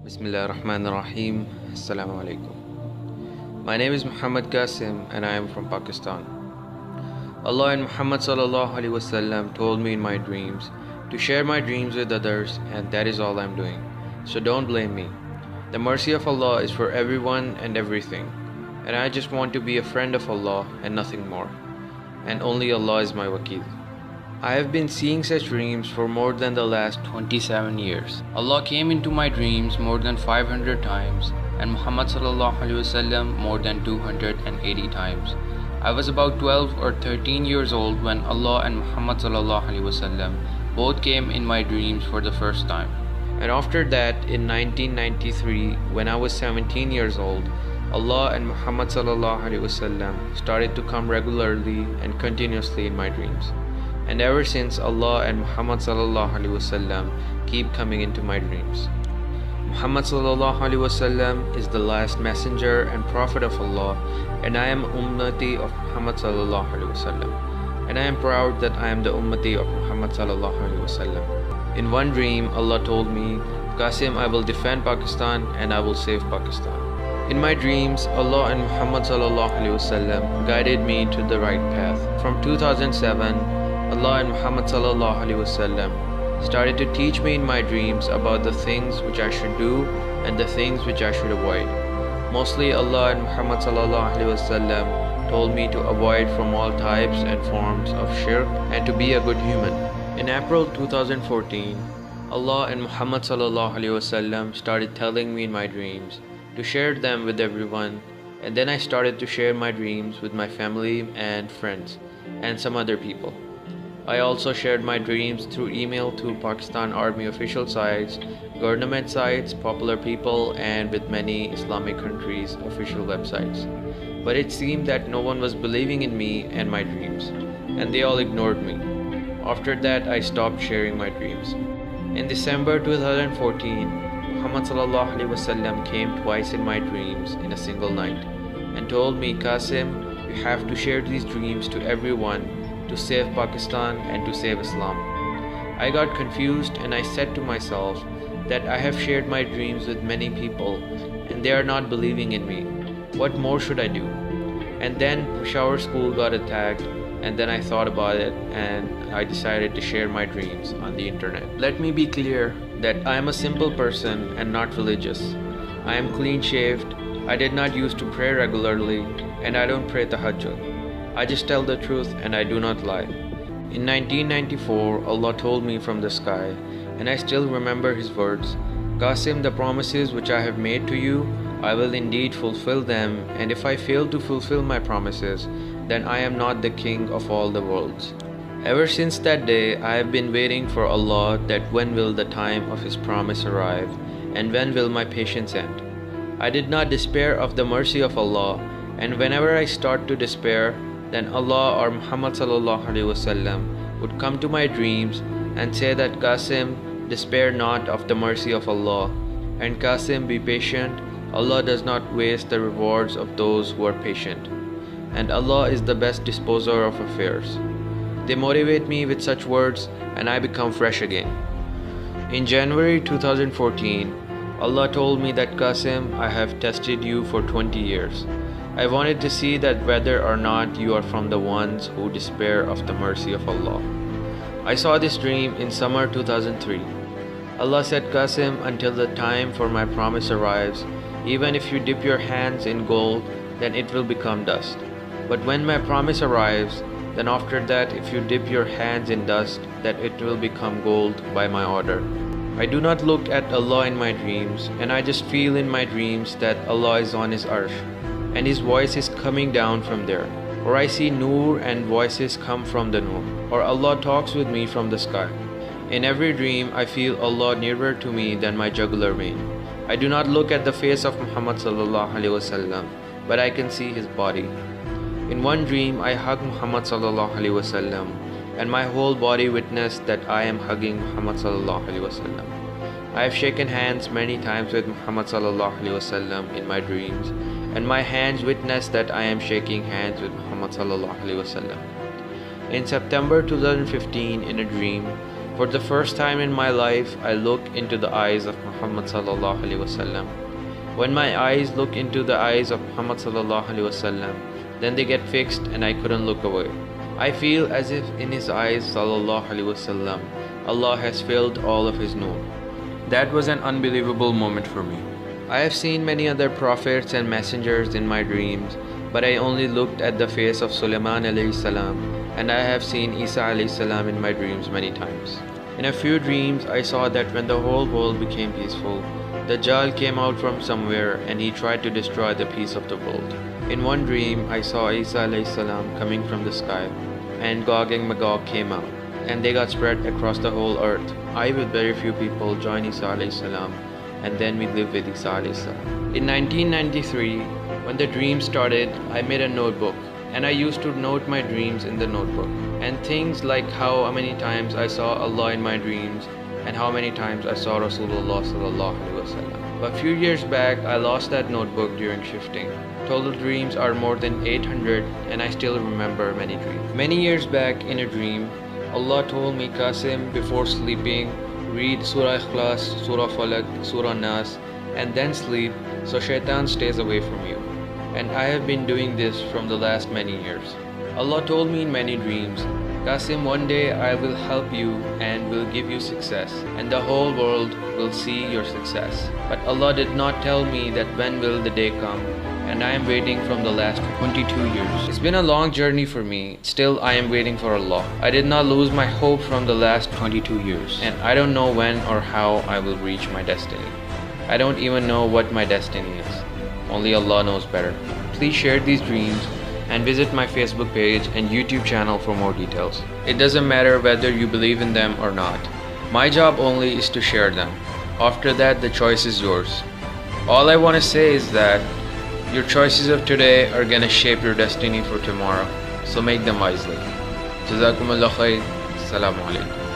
Bismillahirrahmanirrahim. Assalamu alaikum. My name is Muhammad Qasim and I am from Pakistan. Allah and Muhammad sallallahu alaihi wasallam told me in my dreams to share my dreams with others, and that is all I am doing. So don't blame me. The mercy of Allah is for everyone and everything, and I just want to be a friend of Allah and nothing more. And only Allah is my wakil. I have been seeing such dreams for more than the last 27 years. Allah came into my dreams more than 500 times and Muhammad sallallahu alaihi wasallam more than 280 times. I was about 12 or 13 years old when Allah and Muhammad sallallahu alaihi wasallam both came in my dreams for the first time. And after that, in 1993, when I was 17 years old, Allah and Muhammad sallallahu alaihi wasallam started to come regularly and continuously in my dreams. And ever since, Allah and Muhammad sallallahu alaihi wasallam keep coming into my dreams. Muhammad sallallahu alaihi wasallam is the last messenger and prophet of Allah, and I am ummati of Muhammad sallallahu alaihi wasallam. And I am proud that I am the ummati of Muhammad sallallahu alaihi wasallam. In one dream, Allah told me, Qasim, I will defend Pakistan and I will save Pakistan. In my dreams, Allah and Muhammad sallallahu alaihi wasallam guided me to the right path. From 2007, Allah and Muhammad sallallahu alaihi wasallam started to teach me in my dreams about the things which I should do and the things which I should avoid. Mostly Allah and Muhammad sallallahu alaihi wasallam told me to avoid from all types and forms of shirk and to be a good human. In April 2014, Allah and Muhammad sallallahu alaihi wasallam started telling me in my dreams to share them with everyone, and then I started to share my dreams with my family and friends and some other people. I also shared my dreams through email to Pakistan Army official sites, government sites, popular people, and with many Islamic countries' official websites. But it seemed that no one was believing in me and my dreams, and they all ignored me. After that, I stopped sharing my dreams. In December 2014, Muhammad sallallahu alaihi wasallam came twice in my dreams in a single night and told me, Qasim, you have to share these dreams to everyone to save Pakistan and to save Islam. I got confused and I said to myself that I have shared my dreams with many people and they are not believing in me. What more should I do? And then Peshawar school got attacked, and then I thought about it and I decided to share my dreams on the internet. Let me be clear that I am a simple person and not religious. I am clean shaved, I did not used to pray regularly, and I don't pray tahajjud. I just tell the truth and I do not lie. In 1994, Allah told me from the sky, and I still remember His words, Qasim, the promises which I have made to you, I will indeed fulfill them, and if I fail to fulfill my promises, then I am not the king of all the worlds. Ever since that day, I have been waiting for Allah that when will the time of His promise arrive, and when will my patience end. I did not despair of the mercy of Allah, and whenever I start to despair, then Allah or Muhammad sallallahu alaihi wasallam would come to my dreams and say that, Qasim, despair not of the mercy of Allah, and Qasim, be patient, Allah does not waste the rewards of those who are patient, and Allah is the best disposer of affairs. They motivate me with such words and I become fresh again. In January 2014, Allah told me that, Qasim, I have tested you for 20 years. I wanted to see that whether or not you are from the ones who despair of the mercy of Allah. I saw this dream in summer 2003. Allah said, Qasim, until the time for my promise arrives, even if you dip your hands in gold, then it will become dust. But when my promise arrives, then after that, if you dip your hands in dust, that it will become gold by my order. I do not look at Allah in my dreams, and I just feel in my dreams that Allah is on His arsh, and His voice is coming down from there. Or I see Noor and voices come from the Noor. Or Allah talks with me from the sky. In every dream, I feel Allah nearer to me than my jugular vein. I do not look at the face of Muhammad sallallahu alaihi wasallam, but I can see his body. In one dream, I hug Muhammad sallallahu alaihi wasallam, and my whole body witnessed that I am hugging Muhammad sallallahu alaihi wasallam. I have shaken hands many times with Muhammad sallallahu alaihi wasallam in my dreams, and my hands witness that I am shaking hands with Muhammad sallallahu alaihi wasallam. In September 2015, in a dream, For the first time in my life, I look into the eyes of Muhammad sallallahu alaihi wasallam. When my eyes look into the eyes of Muhammad sallallahu alaihi wasallam, then they get fixed and I couldn't look away. I feel as if in his eyes sallallahu alaihi wasallam, Allah has filled all of his noor. That was an unbelievable moment for me. I have seen many other prophets and messengers in my dreams, but I only looked at the face of SULAIMAN alayhi salam, and I have seen Isa alayhi salam in my dreams many times. In a few dreams, I saw that when the whole world became peaceful, Dajjal came out from somewhere and he tried to destroy the peace of the world. In one dream, I saw Isa alayhi salam coming from the sky, and Gog and Magog came out, and they got spread across the whole earth. I with very few people joined Isa alayhi salam, and then we lived with Isa alayhi salam. In 1993, when the dream started, I made a notebook, and I used to note my dreams in the notebook, and things like how many times I saw Allah in my dreams, and how many times I saw Rasulullah sallallahu alaihi wasallam. But a few years back, I lost that notebook during shifting. Total dreams are more than 800, and I still remember many dreams. Many years back in a dream, Allah told me, Qasim, before sleeping, read Surah Ikhlas, Surah Falak, Surah Nas, and then sleep, so shaitan stays away from you. And I have been doing this from the last many years. Allah told me in many dreams, Qasim, one day I will help you and will give you success, and the whole world will see your success. But Allah did not tell me that when will the day come, and I am waiting from the last 22 years. It's been a long journey for me, still I am waiting for Allah. I did not lose my hope from the last 22 years, and I don't know when or how I will reach my destiny. I don't even know what my destiny is. Only Allah knows better. Please share these dreams and visit my Facebook page and YouTube channel for more details. It doesn't matter whether you believe in them or not. My job only is to share them. After that, the choice is yours. All I want to say is that your choices of today are gonna shape your destiny for tomorrow. So make them wisely. Jazakumullah khair. Assalamu alaikum.